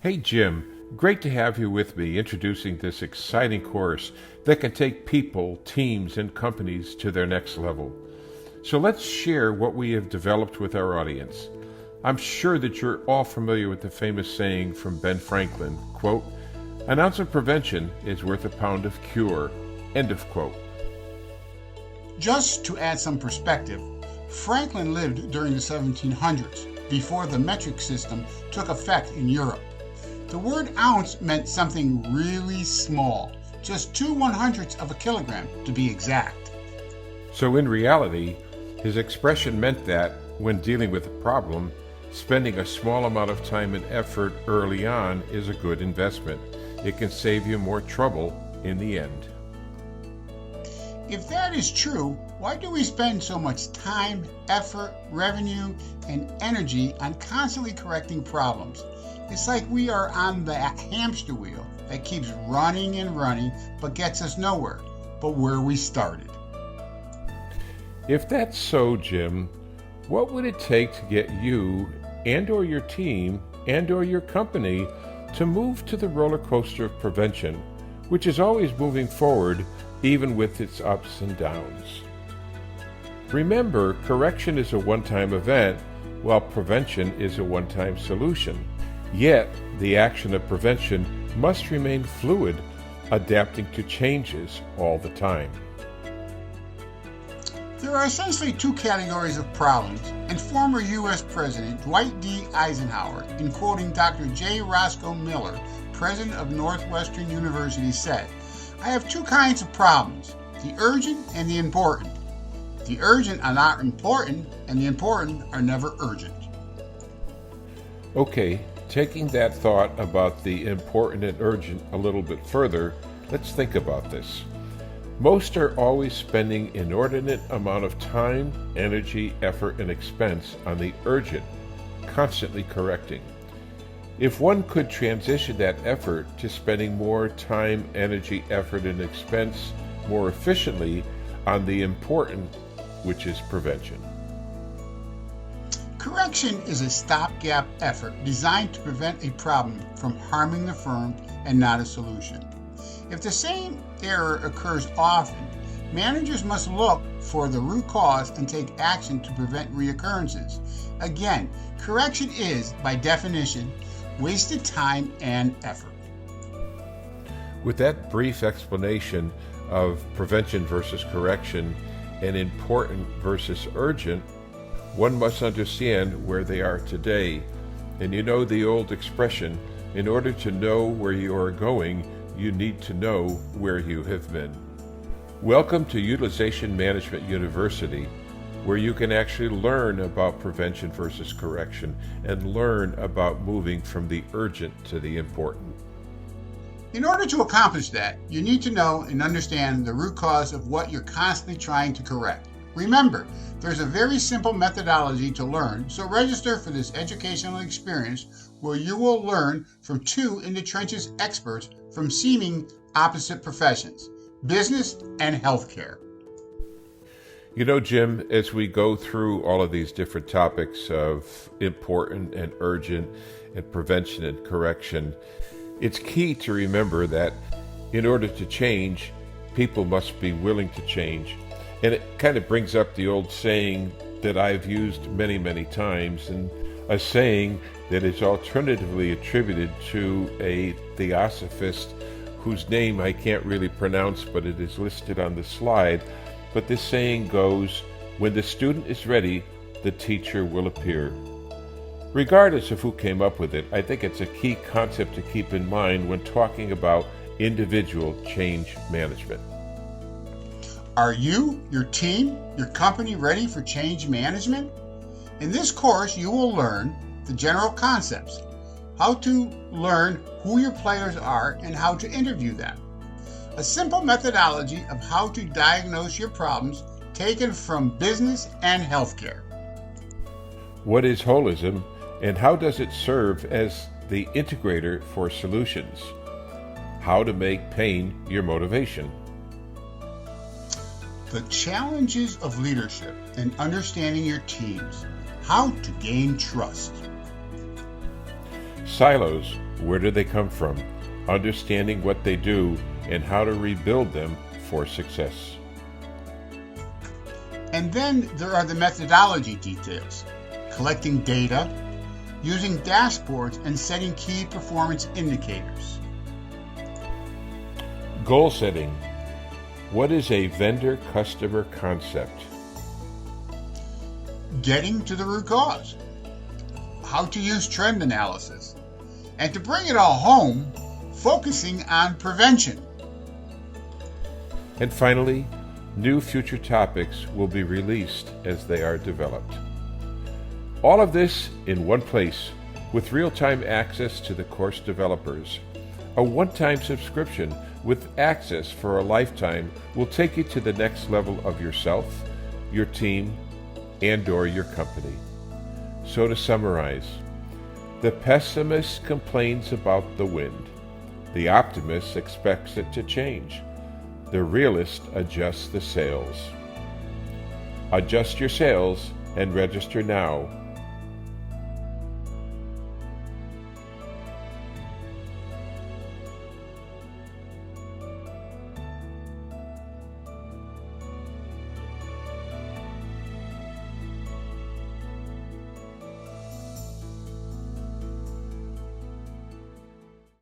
Hey Jim, great to have you with me introducing this exciting course that can take people, teams, and companies to their next level. So let's share what we have developed with our audience. I'm sure that you're all familiar with the famous saying from Ben Franklin, quote, "An ounce of prevention is worth a pound of cure," end of quote. Just to add some perspective, Franklin lived during the 1700s, before the metric system took effect in Europe. The word ounce meant something really small, just 2/100ths of a kilogram to be exact. So in reality, his expression meant that, when dealing with a problem, spending a small amount of time and effort early on is a good investment. It can save you more trouble in the end. If that is true, why do we spend so much time, effort, revenue, and energy on constantly correcting problems? It's like we are on the hamster wheel that keeps running and running but gets us nowhere but where we started. If that's so, Jim, what would it take to get you and or your team and or your company to move to the roller coaster of prevention, which is always moving forward even with its ups and downs? Remember, correction is a one-time event, while prevention is a one-time solution. Yet, the action of prevention must remain fluid, adapting to changes all the time. There are essentially two categories of problems, and former U.S. President Dwight D. Eisenhower, in quoting Dr. J. Roscoe Miller, president of Northwestern University, said, "I have two kinds of problems, the urgent and the important. The urgent are not important, and the important are never urgent." Okay, taking that thought about the important and urgent a little bit further, let's think about this. Most are always spending an inordinate amount of time, energy, effort, and expense on the urgent, constantly correcting. If one could transition that effort to spending more time, energy, effort, and expense more efficiently on the important, which is prevention. Correction is a stopgap effort designed to prevent a problem from harming the firm and not a solution. If the same error occurs often, managers must look for the root cause and take action to prevent reoccurrences. Again, correction is, by definition, wasted time and effort. With that brief explanation of prevention versus correction and important versus urgent, one must understand where they are today. And you know the old expression, in order to know where you are going, you need to know where you have been. Welcome to Utilization Management University, where you can actually learn about prevention versus correction and learn about moving from the urgent to the important. In order to accomplish that, you need to know and understand the root cause of what you're constantly trying to correct. Remember, there's a very simple methodology to learn, so register for this educational experience where you will learn from two in-the-trenches experts from seeming opposite professions, business and healthcare. You know, Jim, as we go through all of these different topics of important and urgent and prevention and correction, it's key to remember that in order to change, people must be willing to change. And it kind of brings up the old saying that I've used many, many times, and a saying that is alternatively attributed to a theosophist whose name I can't really pronounce, but it is listed on the slide. But this saying goes, "When the student is ready, the teacher will appear." Regardless of who came up with it, I think it's a key concept to keep in mind when talking about individual change management. Are you, your team, your company ready for change management? In this course, you will learn the general concepts, how to learn who your players are and how to interview them, a simple methodology of how to diagnose your problems taken from business and healthcare. What is holism, and how does it serve as the integrator for solutions? How to make pain your motivation. The challenges of leadership and understanding your teams, how to gain trust. Silos, Where do they come from? Understanding what they do and how to rebuild them for success. And then there are the methodology details: collecting data, using dashboards, and setting key performance indicators. Goal setting. What is a vendor-customer concept? Getting to the root cause. How to use trend analysis. And to bring it all home, focusing on prevention. And finally, new future topics will be released as they are developed. All of this in one place, with real-time access to the course developers. A one-time subscription with access for a lifetime will take you to the next level of yourself, your team, and/or your company. So to summarize, the pessimist complains about the wind. The optimist expects it to change. The realist adjusts the sails. Adjust your sails and register now